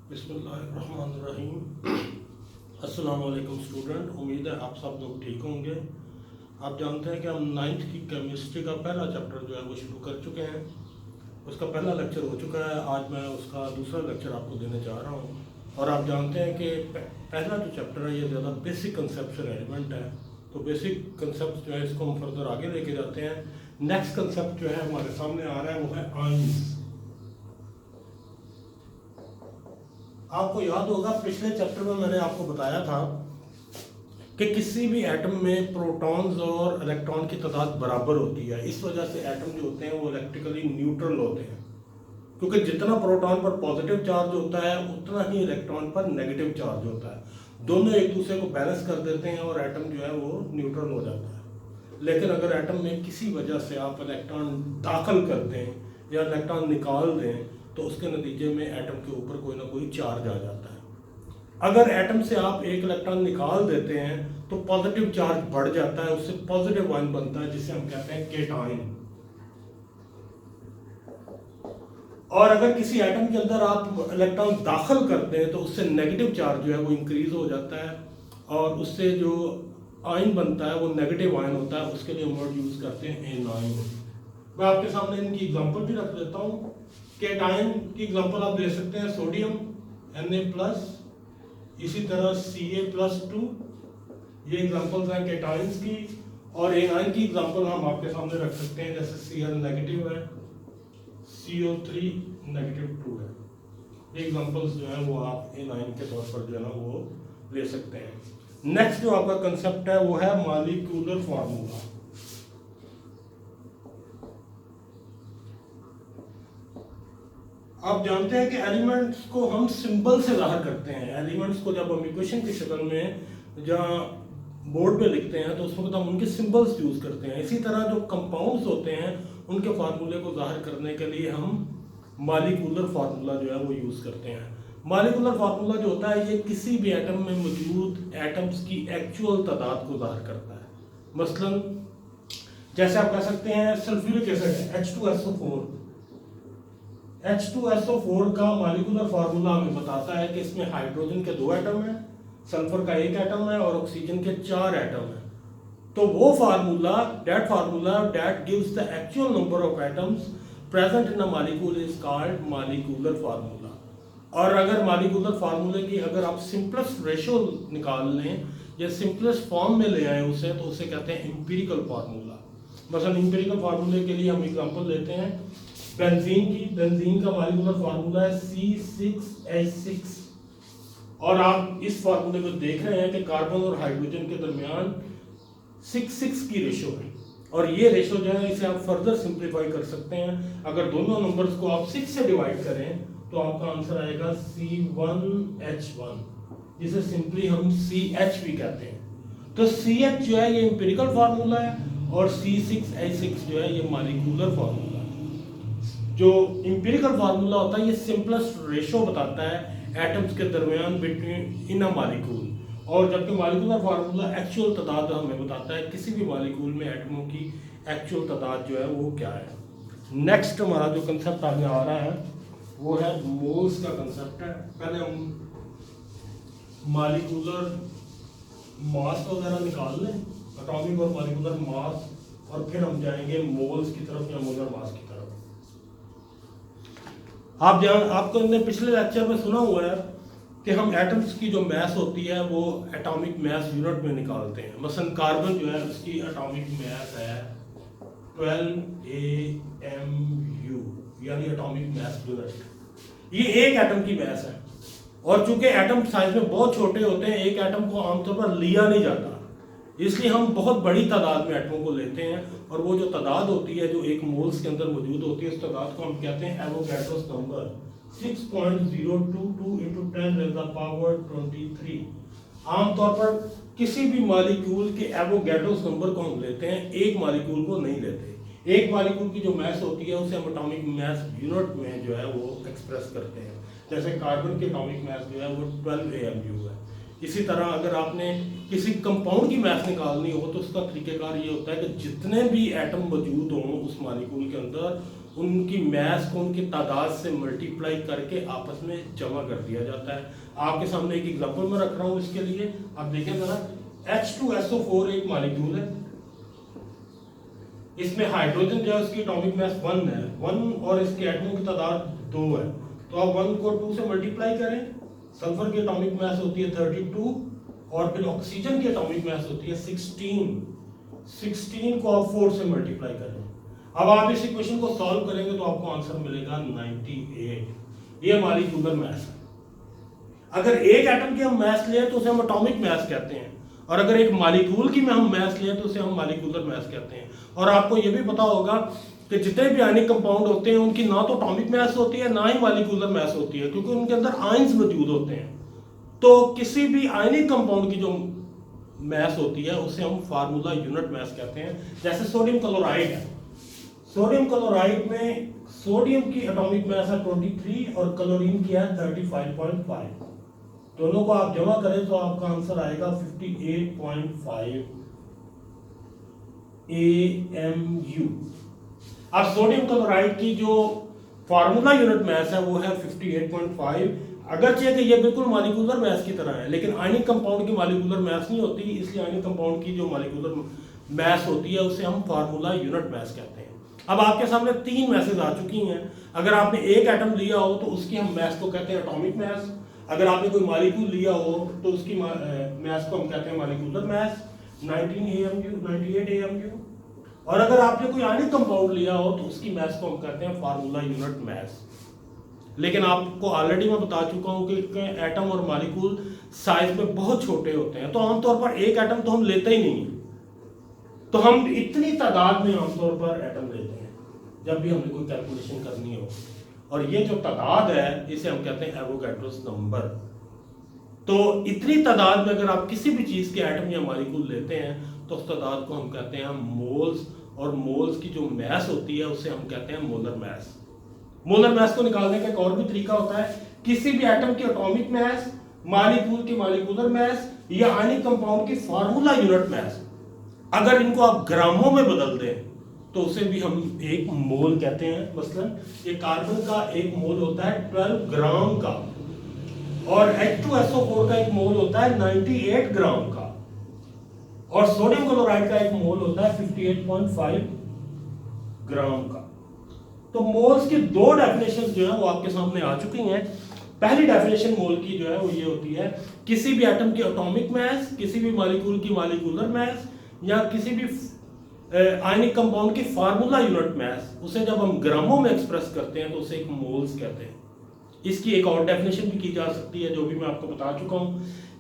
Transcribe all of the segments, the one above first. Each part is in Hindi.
बिस्मिल्लाहिर्रहमानिर्रहीम। अस्सलाम वालेकुम स्टूडेंट, उम्मीद है आप सब लोग ठीक होंगे। आप जानते हैं कि हम 9th की केमिस्ट्री का पहला चैप्टर जो है वो शुरू कर चुके हैं। उसका पहला लेक्चर हो चुका है, आज मैं उसका दूसरा लेक्चर आपको देने जा रहा हूँ। और आप जानते हैं कि पहला जो चैप्टर है ये ज़्यादा बेसिक कंसेप्ट से रेलिवेंट है, तो बेसिक कंसेप्ट जो है इसको हम फर्दर आगे लेके जाते हैं। नेक्स्ट कंसेप्ट जो है हमारे सामने आ रहा है वो है आयंस। आपको याद होगा पिछले चैप्टर में मैंने आपको बताया था कि किसी भी एटम में प्रोटॉन्स और इलेक्ट्रॉन की तादाद बराबर होती है। इस वजह से एटम जो होते हैं वो इलेक्ट्रिकली न्यूट्रल होते हैं, क्योंकि जितना प्रोटॉन पर पॉजिटिव चार्ज होता है उतना ही इलेक्ट्रॉन पर नेगेटिव चार्ज होता है। दोनों एक दूसरे को बैलेंस कर देते हैं और एटम जो है वो न्यूट्रल हो जाता है। लेकिन अगर एटम में किसी वजह से आप इलेक्ट्रॉन दाखिल कर दें या इलेक्ट्रॉन निकाल दें तो उसके नतीजे में एटम के ऊपर कोई ना कोई चार्ज आ जाता है। अगर एटम से आप एक इलेक्ट्रॉन निकाल देते हैं तो पॉजिटिव चार्ज बढ़ जाता है, उससे पॉजिटिव आयन बनता है जिसे हम कहते हैं केटायन। और अगर किसी एटम के अंदर आप इलेक्ट्रॉन दाखिल करते हैं तो उससे नेगेटिव चार्ज जो है वो इंक्रीज हो जाता है और उससे जो आयन बनता है वो नेगेटिव आयन होता है। उसके लिए हम वर्ड यूज करते हैं एनायन। मैं आपके सामने इनकी एग्जांपल भी रख देता हूँ। केटायन की एग्जांपल आप दे सकते हैं सोडियम Na+, इसी तरह Ca+2। ये एग्जांपल्स हैं केटायंस की। और एनायन की एग्जांपल हम आपके सामने रख सकते हैं, जैसे Cl नेगेटिव है, CO3 -2 है। ये एग्जांपल्स जो है वो आप एनायन के तौर पर जो है ना वो ले सकते हैं। नेक्स्ट जो आपका कंसेप्ट है वो है मॉलिक्यूलर फार्मूला। आप जानते हैं कि एलिमेंट्स को हम सिंबल से जाहिर करते हैं। एलिमेंट्स को जब हम इक्वेशन की शक्ल में जहाँ बोर्ड पे लिखते हैं तो उस वक्त हम उनके सिंबल्स यूज करते हैं। इसी तरह जो कंपाउंड्स होते हैं उनके फार्मूले को जाहिर करने के लिए हम मॉलिक्यूलर फार्मूला जो है वो यूज करते हैं। मॉलिक्यूलर फार्मूला जो होता है ये किसी भी एटम में मौजूद एटम्स की एक्चुअल तादाद को जाहिर करता है। मसलन जैसे आप कह सकते हैं सल्फ्यूरिक एसिड है H2SO4। H2SO4 का मॉलिक्यूलर फार्मूला हमें बताता है कि इसमें हाइड्रोजन के 2 एटम हैं, सल्फर का 1 एटम है और ऑक्सीजन के 4 एटम हैं। तो वो formula that gives the actual number of atoms present in a molecule is called molecular formula. और अगर मॉलिक्यूलर फार्मूले की अगर आप सिंपलेस्ट रेशियो निकाल लें या सिंपलेस्ट फॉर्म में ले आए उसे, तो उसे कहते हैं एम्पिरिकल फार्मूला। मसलन एम्पिरिकल फार्मूले के लिए हम एग्जांपल लेते हैं बेंजीन की। बेंजीन का मॉलिक्यूलर फार्मूला है C6H6। और आप इस फार्मूले को देख रहे हैं कि कार्बन और हाइड्रोजन के दरमियान 6 की रेशो है। और ये रेशो जो है इसे आप फर्दर सिंप्लीफाई कर सकते हैं। अगर दोनों नंबर्स को आप 6 से डिवाइड करें तो आपका आंसर आएगा C1H1, जिसे सिंपली हम CH भी कहते हैं। तो CH जो है ये एम्पिरिकल फार्मूला है और C6H6 जो है ये मॉलिक्यूलर फार्मूला है। जो एम्पिरिकल फार्मूला होता है ये सिंपलेस्ट रेशो बताता है एटम्स के दरमियान बिटवीन इन अ मॉलिक्यूल, और जबकि मॉलिक्यूलर फार्मूला एक्चुअल तादाद हमें बताता है किसी भी मॉलिक्यूल में एटमों की एक्चुअल तादाद जो है वो क्या है। नेक्स्ट हमारा जो कंसेप्ट आगे आ रहा है वो है मोल्स का कंसेप्ट है। पहले हम मॉलिक्यूलर मास वगैरह निकाल लें, एटॉमिक और मॉलिक्यूलर मास, और फिर हम जाएंगे मोल्स की तरफ या मोलर मास की तरफ। आपको हमने पिछले लेक्चर में सुना हुआ है कि हम एटम्स की जो मैस होती है वो एटॉमिक मैस यूनिट में निकालते हैं। मसलन कार्बन जो है उसकी एटॉमिक मैस है 12 AMU, यानी एटॉमिक मैस यूनिट। ये एक एटम की मैस है और चूंकि एटम साइज में बहुत छोटे होते हैं एक एटम को आमतौर पर लिया नहीं जाता, इसलिए हम बहुत बड़ी तादाद में एटमों को लेते हैं। और वो जो तादाद होती है जो एक मोल्स के अंदर मौजूद होती है उस तादाद को हम कहते हैं एवोगैड्रोस नंबर। 6.022 × 10⁻23। आमतौर पर किसी भी मॉलिक्यूल के एवोगैड्रोस नंबर को हम लेते हैं, एक मॉलिक्यूल को नहीं लेते। एक मॉलिक्यूल की जो मैस होती है उसे हम एटॉमिक मैस यूनिट में जो है वो एक्सप्रेस करते हैं। जैसे कार्बन की एटॉमिक मैस जो है वो 12 AMU है। इसी तरह अगर आपने किसी कंपाउंड की मैस निकालनी हो तो उसका तरीकेकार ये होता है कि जितने भी एटम मौजूद हों उस मॉलिक्यूल के अंदर उनकी मैस को उनकी तादाद से मल्टीप्लाई करके आपस में जमा कर दिया जाता है। आपके सामने एक एग्जांपल मैं रख रहा हूँ इसके लिए, आप देखें जरा। H2SO4 एक मॉलिक्यूल है, इसमें हाइड्रोजन जो है उसकी एटॉमिक मास 1 है, 1 और इसके एटमों की तादाद 2 है। तो आप 1 को 2 से मल्टीप्लाई करें, सल्फर की एटॉमिक मास होती है 32 और फिर ऑक्सीजन की एटॉमिक मास होती है 16 को आप 4 से मल्टीप्लाई करें। अब आप इस इक्वेशन को सॉल्व करेंगे तो आपको आंसर मिलेगा 98। ये मॉलिक्यूलर मास है। अगर एक एटम की हम मास लें तो उसे हम एटॉमिक मास कहते हैं, और अगर एक मॉलिक्यूल की में हम मास लें तो उसे हम मॉलिक्यूलर मास कहते हैं। और आपको यह भी पता होगा कि जितने भी आयनिक कंपाउंड होते हैं उनकी ना तो एटॉमिक मास होती है ना ही मॉलिक्यूलर मास होती है, क्योंकि उनके अंदर आयंस मौजूद होते हैं। तो किसी भी आयनिक कंपाउंड की जो मास होती है उसे हम फार्मूला यूनिट मास कहते हैं। जैसे सोडियम क्लोराइड है, सोडियम क्लोराइड में सोडियम की एटॉमिक मास है 23 और क्लोरीन की है 35.5। दोनों को आप जमा करें तो आपका आंसर आएगा 58.5 AMU। अब सोडियम क्लोराइड की जो फार्मूला यूनिट मास है वो है 58.5। अगरचे कि ये बिल्कुल मॉलिक्यूलर मास की तरह है, लेकिन आयनिक कंपाउंड की मॉलिक्यूलर मास नहीं होती, इसलिए आयनिक कंपाउंड की जो मॉलिक्यूलर मास होती है उसे हम फार्मूला यूनिट मास कहते हैं। अब आपके सामने 3 मैसेज आ चुकी हैं। अगर आपने एक एटम लिया हो तो उसकी हम मास को कहते हैं एटॉमिक मास। अगर आपने कोई मॉलिक्यूल लिया हो तो उसकी मास को हम कहते हैं मॉलिक्यूलर मास 98 AMU। और अगर आपने कोई आयनिक कंपाउंड लिया हो तो उसकी मास को हम कहते हैं फार्मूला यूनिट मास। लेकिन आपको ऑलरेडी मैं बता चुका हूं कि एटम और मॉलिक्यूल साइज में बहुत छोटे होते हैं, तो आमतौर पर एक एटम तो हम लेते ही नहीं है, तो हम इतनी तादाद में आमतौर पर एटम लेते हैं जब भी हमें कोई कैलकुलेशन करनी हो। और ये जो तादाद है इसे हम कहते हैं एवोगैड्रोस नंबर। तो इतनी तादाद में अगर आप किसी भी चीज के एटम या मॉलिक्यूल लेते हैं तो उस तादाद को हम कहते हैं मोल्स, और मोल्स की जो मास होती है उसे हम कहते हैं मोलर मास। मोलर मास को निकालने का एक और भी तरीका होता है, किसी भी एटम की एटॉमिक मास, मॉलिक्यूल की मॉलिक्यूलर मास या आयनिक कंपाउंड की फार्मूला यूनिट मास, अगर इनको आप ग्रामों में बदल दें तो उसे भी हम एक मोल कहते हैं। मसलन ये कार्बन का एक मोल होता है 12 ग्राम का, और H2SO4 का एक मोल होता है 98 ग्राम का, और सोडियम क्लोराइड का एक मोल होता है 58.5 ग्राम का। तो मोल्स की 2 डेफिनेशन जो है वो आपके सामने आ चुकी हैं। पहली डेफिनेशन मोल की जो है वो ये होती है, किसी भी एटम की एटॉमिक मास, किसी भी मॉलिक्यूल की मॉलिक्यूलर मास या किसी भी आयनिक कंपाउंड की फार्मूला यूनिट मास, उसे जब हम ग्रामों में एक्सप्रेस करते हैं तो उसे एक मोल्स कहते हैं। इसकी एक और डेफिनेशन भी की जा सकती है जो भी मैं आपको बता चुका हूं।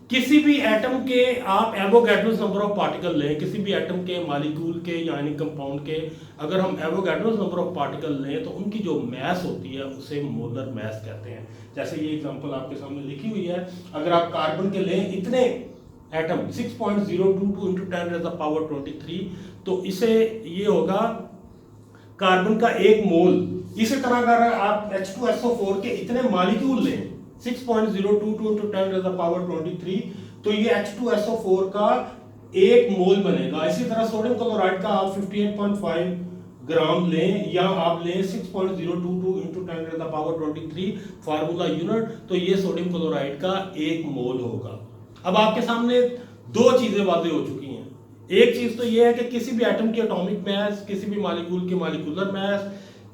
किसी भी एटम के आप एवोगैड्रोस नंबर ऑफ पार्टिकल लें, किसी भी एटम के, मॉलिक्यूल के या आयनिक कंपाउंड के, अगर हम एवोगैड्रोस नंबर ऑफ पार्टिकल लें तो उनकी जो मास होती है उसे मोलर मास कहते हैं। जैसे ये एग्जांपल आपके सामने लिखी हुई है, अगर आप कार्बन के लें इतने एटम 6.022 × 10⁻23, तो इसे ये होगा कार्बन का एक मोल। इसी तरह अगर आप H2SO4 के इतने मॉलिक्यूल लें 6.022 × 10⁻23, तो ये H2SO4 का एक मोल बनेगा। इसी तरह सोडियम क्लोराइड का आप 58.5 ग्राम लें या आप लें 6.022 × 10⁻23 फार्मूला यूनिट, तो ये सोडियम क्लोराइड का एक मोल होगा। अब आपके सामने 2 चीजें वाज़ेह हो चुकी हैं। एक चीज तो ये है कि किसी भी एटम की एटॉमिक मास, किसी भी मॉलिक्यूल की मॉलिक्यूलर मास,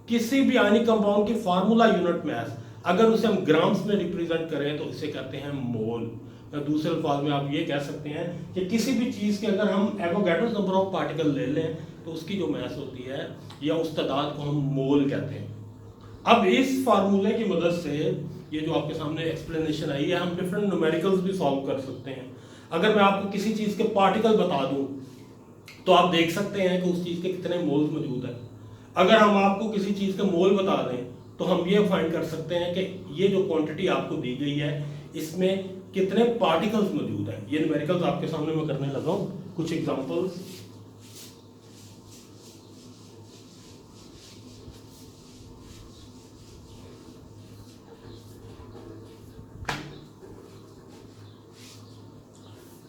किसी भी आयनिक कंपाउंड की फार्मूला यूनिट मास, अगर उसे हम ग्राम्स में रिप्रेजेंट करें तो इसे कहते हैं मोल। या दूसरे अल्फाज में आप ये कह सकते हैं कि किसी भी चीज के अगर हम एवोगैड्रोस नंबर ऑफ पार्टिकल ले लें तो उसकी जो मास होती है या उस तादाद को हम मोल कहते हैं। अब इस फार्मूले की मदद से ये जो आपके सामने एक्सप्लेनेशन आई है, हम डिफरेंट न्यूमेरिकल्स भी सॉल्व कर सकते हैं। अगर मैं आपको किसी चीज के पार्टिकल बता दूं तो आप देख सकते हैं कि उस चीज के कितने मोल्स मौजूद है। अगर हम आपको किसी चीज का मोल बता दें तो हम ये फाइंड कर सकते हैं कि ये जो क्वांटिटी आपको दी गई है इसमें कितने पार्टिकल्स मौजूद हैं। ये न्यूमेरिकल्स आपके सामने मैं करने लगा हूं, कुछ एग्जांपल्स।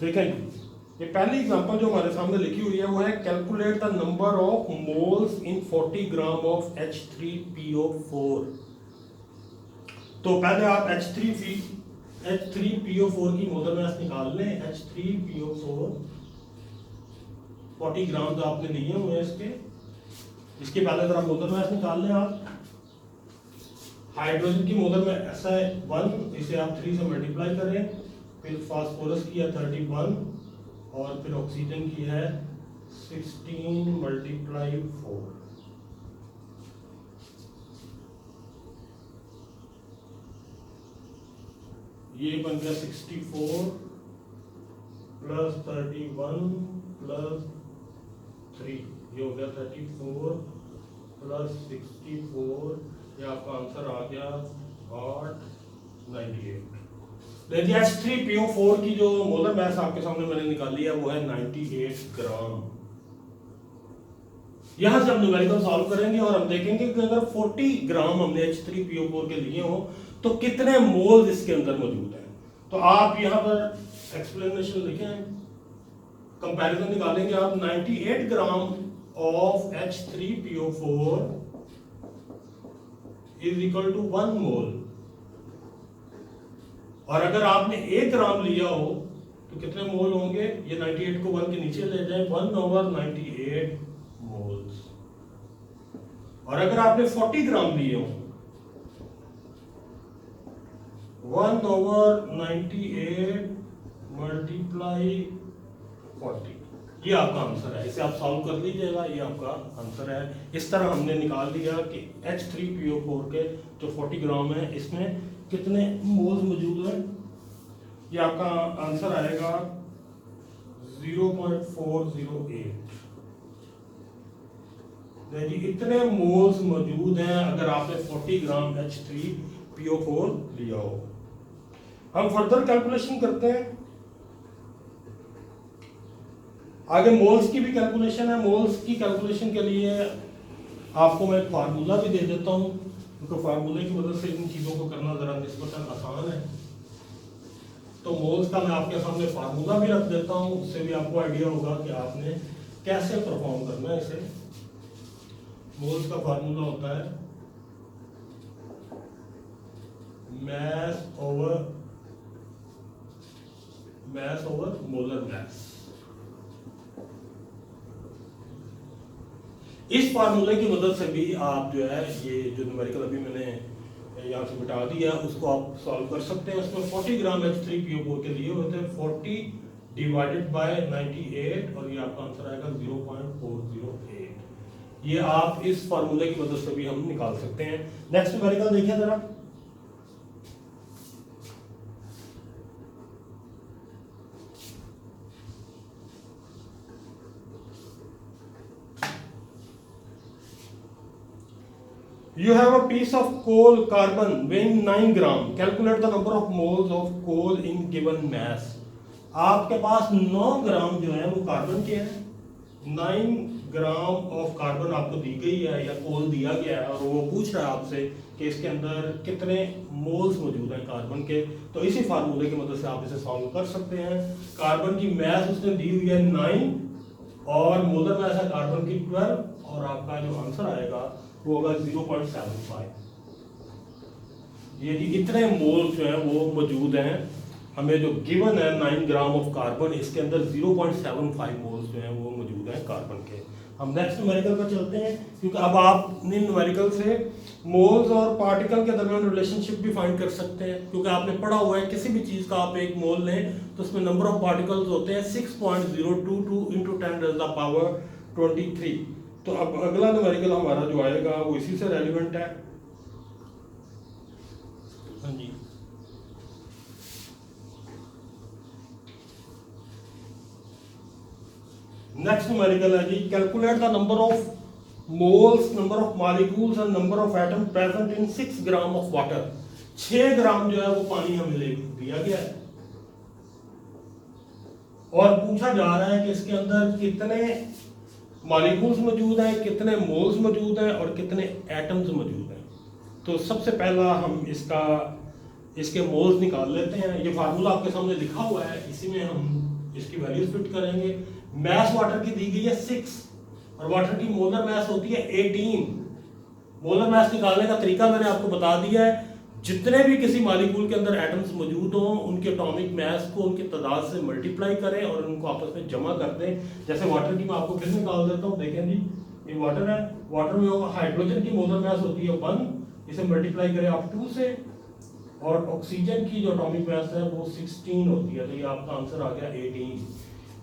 ठीक है, ये पहली एग्जांपल जो हमारे सामने लिखी हुई है वो है calculate the number of moles in 40 gram of H3PO4। तो पहले आप H3PO4 की मोलर मास निकाल लें। H3PO4 40 ग्राम तो आपने लिए हुए हैं इसके पहले जरा मोलर मास निकाल लें आप। हाइड्रोजन की मोलर में ऐसा है 1, इसे आप 3 से मल्टीप्लाई करें, फिर फास्फोरस की है 31 और फिर ऑक्सीजन की है 16 × 4। ये बन गया 64 + 31 + 3, ये हो गया 34 + 64, ये आपका आंसर आ गया 898। देखिए H3PO4 की जो मोलर मास आपके सामने मैंने निकाली है वो है 98 ग्राम। यहां से हम न्यूमेरिकल सॉल्व करेंगे और हम देखेंगे कि अगर 40 ग्राम हमने H3PO4 के लिए हो तो कितने मोल्स इसके अंदर मौजूद हैं। तो आप यहां पर एक्सप्लेनेशन लिखें, कंपैरिजन निकालेंगे आप। 98 gram of H3PO4 is equal to 1 mole. और अगर आपने 1 ग्राम लिया हो तो कितने मोल होंगे? ये 98 को 1 के नीचे ले जाए, 1/98 मोल्स। और अगर आपने 40 ग्राम लिए हो 1/98 × 40, ये आपका आंसर है। इसे आप सॉल्व कर लीजिएगा, ये आपका आंसर है। इस तरह हमने निकाल लिया कि H3PO4 के जो 40 ग्राम है इसमें कितने मोल्स मौजूद हैं। ये आपका आंसर आएगा 0.408। देखिए इतने मोल्स मौजूद हैं अगर आपने 40 ग्राम H3PO4 लिया हो। हम फर्दर कैलकुलेशन करते हैं। आगे मोल्स की भी कैलकुलेशन है। मोल्स की कैलकुलेशन के लिए आपको मैं एक फार्मूला भी दे देता हूं, क्योंकि फार्मूले की मदद से इन चीज़ों को करना ज़रा निस्बतन आसान है। तो मोल्स का मैं आपके सामने फार्मूला भी रख देता हूं, उससे भी आपको आइडिया होगा कि आपने कैसे परफॉर्म करना है इसे। मोल्स का फार्मूला होता है mass over मोलर मास। इस फार्मूले की मदद से भी आप जो है ये जो न्यूमेरिकल अभी मैंने यहाँ से मिटा दिया उसको आप सॉल्व कर सकते हैं। उसमें 40 ग्राम H3PO4 के लिए होते हैं 40 / 98 और ये आपका आंसर आएगा 0.408। ये आप इस फार्मूले की मदद से भी हम निकाल सकते हैं। नेक्स्ट न्यूमेरिकल देखिए जरा। You have a piece of coal carbon weighing 9 gram. Calculate the number of moles of coal in given mass. आपके पास 9 ग्राम जो है वो कार्बन के हैं। 9 ग्राम ऑफ कार्बन आपको दी गई है या कोल दिया गया है और वो पूछ रहा है आपसे कि इसके अंदर कितने मोल्स मौजूद हैं कार्बन के। तो इसी फार्मूले की मदद से आप इसे सॉल्व कर सकते हैं। कार्बन की मास उसने दी हुई है 9 और मोलर मास है कार्बन की 12 और आपका जो आंसर आएगा वो होगा 0.75। ये इतने मोल्स जो हैं वो मौजूद हैं। हमें जो गिवन है 9 ग्राम ऑफ कार्बन, इसके अंदर 0.75 मोल्स जो हैं वो मौजूद हैं कार्बन के। हम नेक्स्ट न्यूमेरिकल पर चलते हैं, क्योंकि अब आप इन न्यूमेरिकल से मोल्स और पार्टिकल के दरमियान रिलेशनशिप भी फाइंड कर सकते हैं। क्योंकि आपने पढ़ा हुआ है किसी भी चीज़ का आप एक मोल लें तो उसमें नंबर ऑफ पार्टिकल्स होते हैं 6.022 × 10⁻23। तो अब अगला न्यूमेरिकल हमारा जो आएगा वो इसी से रेलिवेंट है। हाँ जी, नेक्स्ट न्यूमेरिकल है जी, calculate the number of moles, number of molecules and number of atom present in 6 gram of water. 6 gram जो है वो पानी हमें दिया गया है और पूछा जा रहा है कि इसके अंदर कितने मॉलिक्यूल्स मौजूद हैं, कितने मोल्स मौजूद हैं और कितने एटम्स मौजूद हैं। तो सबसे पहला हम इसके मोल्स निकाल लेते हैं। ये फार्मूला आपके सामने लिखा हुआ है, इसी में हम इसकी वैल्यूज फिट करेंगे। मैस वाटर की दी गई है 6 और वाटर की मोलर मैस होती है 18। मोलर मैस निकालने का तरीका मैंने आपको बता दिया है। जितने भी किसी मॉलिक्यूल के अंदर एटम्स मौजूद हों उनके एटॉमिक मैस को उनकी तादाद से मल्टीप्लाई करें और उनको आपस में जमा कर दें। जैसे वाटर की मैं आपको फिर निकाल देता हूँ, देखें जी ये वाटर है, वाटर में हाइड्रोजन की मोलर मैस होती है 1, इसे मल्टीप्लाई करें आप 2 से, और ऑक्सीजन की जो एटॉमिक मैस है वो 16 होती है, तो ये आपका आंसर आ गया 18।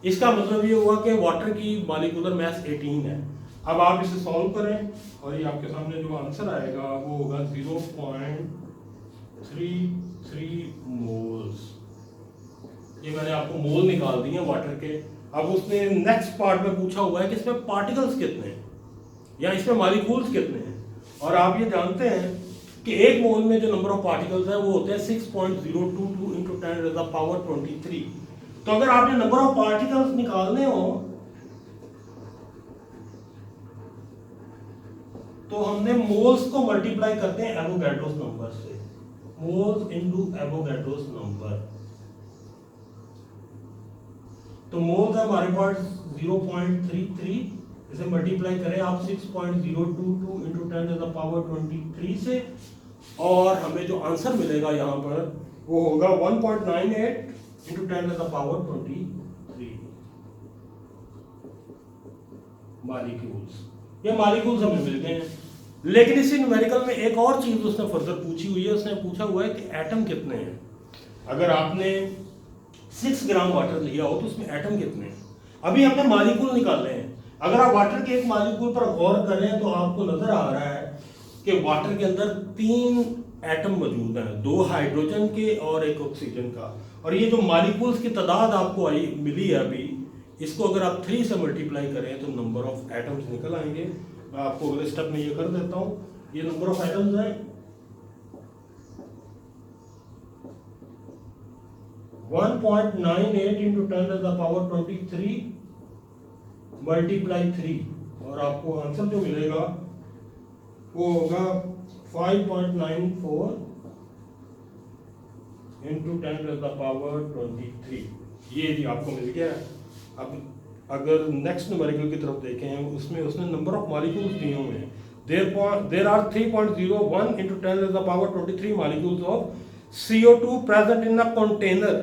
इसका मतलब ये हुआ कि वाटर की मॉलिक्यूलर मैस 18 है। अब आप इसे सॉल्व करें और ये आपके सामने जो आंसर आएगा वो होगा 0.33 मोल्स। ये मैंने आपको मोल निकाल दिए वाटर के। अब उसने नेक्स्ट पार्ट में पूछा हुआ है कि इसमें पार्टिकल्स कितने हैं या इसमें मॉलिक्यूल्स कितने हैं, और आप ये जानते हैं कि एक मोल में जो नंबर ऑफ पार्टिकल्स है वो होते हैं 6.022 into 10⁻23। तो अगर आपने नंबर ऑफ पार्टिकल्स निकालने हो तो हमने मोल्स को मल्टीप्लाई करते हैं एवोगैड्रोस नंबर से, मोल्स इनटू एवोगैड्रोस नंबर। तो मोल्स है हमारे पास 0.33, इसे मल्टीप्लाई करें आप 6.022 into 10⁻23 से, और हमें जो आंसर मिलेगा यहाँ पर वो होगा 1.98 into 10⁻23 मॉलिक्यूल्स। ये मॉलिक्यूल्स हमें मिल गए हैं। लेकिन इसी न्यूमेरिकल में एक और चीज उसने फर्दर पूछी हुई है, उसने पूछा हुआ है कि एटम कितने हैं। अगर आपने 6 ग्राम वाटर लिया हो तो उसमें एटम कितने हैं। अभी हमने मॉलिक्यूल निकाले हैं। अगर आप वाटर के एक मॉलिक्यूल पर गौर करें तो आपको नजर आ रहा है कि वाटर के अंदर 3 एटम मौजूद हैं, 2 हाइड्रोजन के और 1 ऑक्सीजन का। और ये जो मॉलिक्यूल्स की तादाद आपको आई मिली है अभी, इसको अगर आप 3 से मल्टीप्लाई करें तो नंबर ऑफ एटम्स निकल आएंगे। मैं आपको अगले स्टेप में ये कर देता हूं। ये नंबर ऑफ एटम्स है 1.98 into 10⁻23 मल्टीप्लाई 3, और आपको आंसर जो मिलेगा वो होगा 5.94 into 10⁻23। ये जी आपको मिल गया। अब अगर नेक्स्ट न्यूमेरिकल की तरफ देखें उसमें उसने नंबर ऑफ मॉलिक्यूल्स दिए हुए हैं। There are 3.01 into 10⁻23 molecules of CO2 present in a container,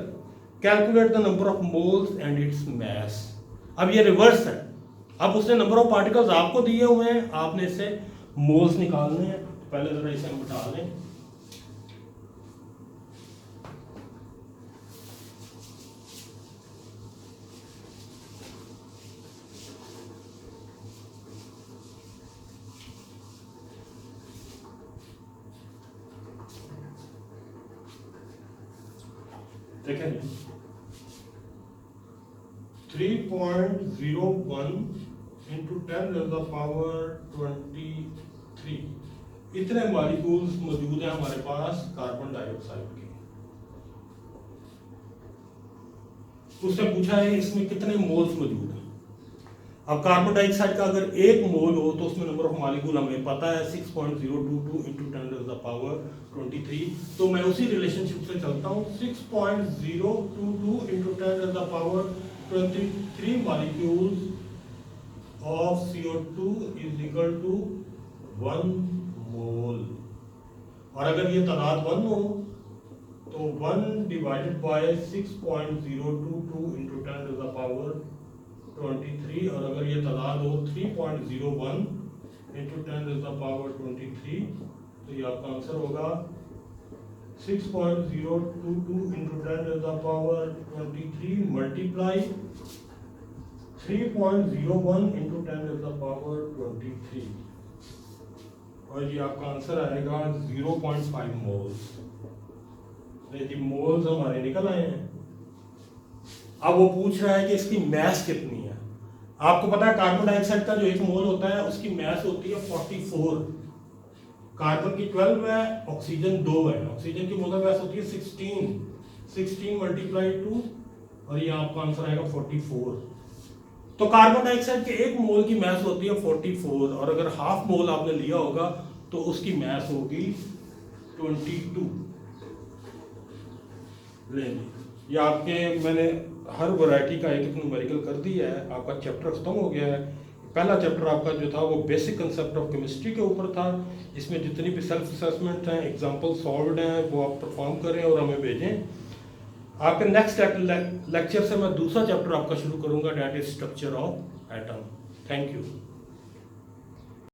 calculate the number of moles and its mass. अब ये रिवर्स है। अब उसने नंबर ऑफ पार्टिकल्स आपको दिए हुए हैं, आपने इसे मोल्स निकालने हैं। पहले जरा इसे हम बता लें। देखें 3.01 into 10⁻23 इतने मॉलिक्यूल्स मौजूद हैं हमारे पास कार्बन डाइऑक्साइड के। उससे पूछा है इसमें कितने मोल्स मौजूद हैं। अब कार्बन डाइऑक्साइड का अगर 1 मोल हो तो उसमें नंबर ऑफ मॉलिक्यूल हमें पता है 6.022 into 10⁻23। तो मैं उसी रिलेशनशिप से चलता हूँ। 6.022 into 10⁻23 molecules of CO2 is equal to 1 mole। और अगर ये तादाद 1 हो तो 1 divided by 6.022 into 10⁻23, और अगर ये तादाद हो 3.01 into 10⁻23 तो ये आपका आंसर होगा 6.022 into 10⁻23 मल्टीप्लाई 3.01 into 10⁻23, और ये आपका आंसर आएगा 0.5 मोल्स। जी मोल्स हमारे निकल आए हैं। अब वो पूछ रहा है कि इसकी मैस कितनी है। आपको पता है कार्बन डाइऑक्साइड का जो 1 मोल होता है उसकी मैस होती है 44, कार्बन की 12 है, ऑक्सीजन 2 है। ऑक्सीजन की मोलर मैस होती है 16 मल्टीप्लाई 2, और ये आपका आंसर आएगा 44। तो कार्बन डाइऑक्साइड के 1 मोल की मैस होती है 44, और अगर हाफ मोल आपने लिया होगा तो उसकी मैस होगी 22। ले या आपके मैंने हर वैरायटी का एक न्यूमेरिकल कर दिया है, आपका चैप्टर ख़त्म हो गया है। पहला चैप्टर आपका जो था वो बेसिक कंसेप्ट ऑफ केमिस्ट्री के ऊपर था। इसमें जितनी भी सेल्फ असेसमेंट हैं, एग्जांपल सॉल्व्ड हैं, वो आप परफॉर्म करें और हमें भेजें। आपके नेक्स्ट लेक्चर से मैं दूसरा चैप्टर आपका शुरू करूंगा, that is structure of atom. Thank you.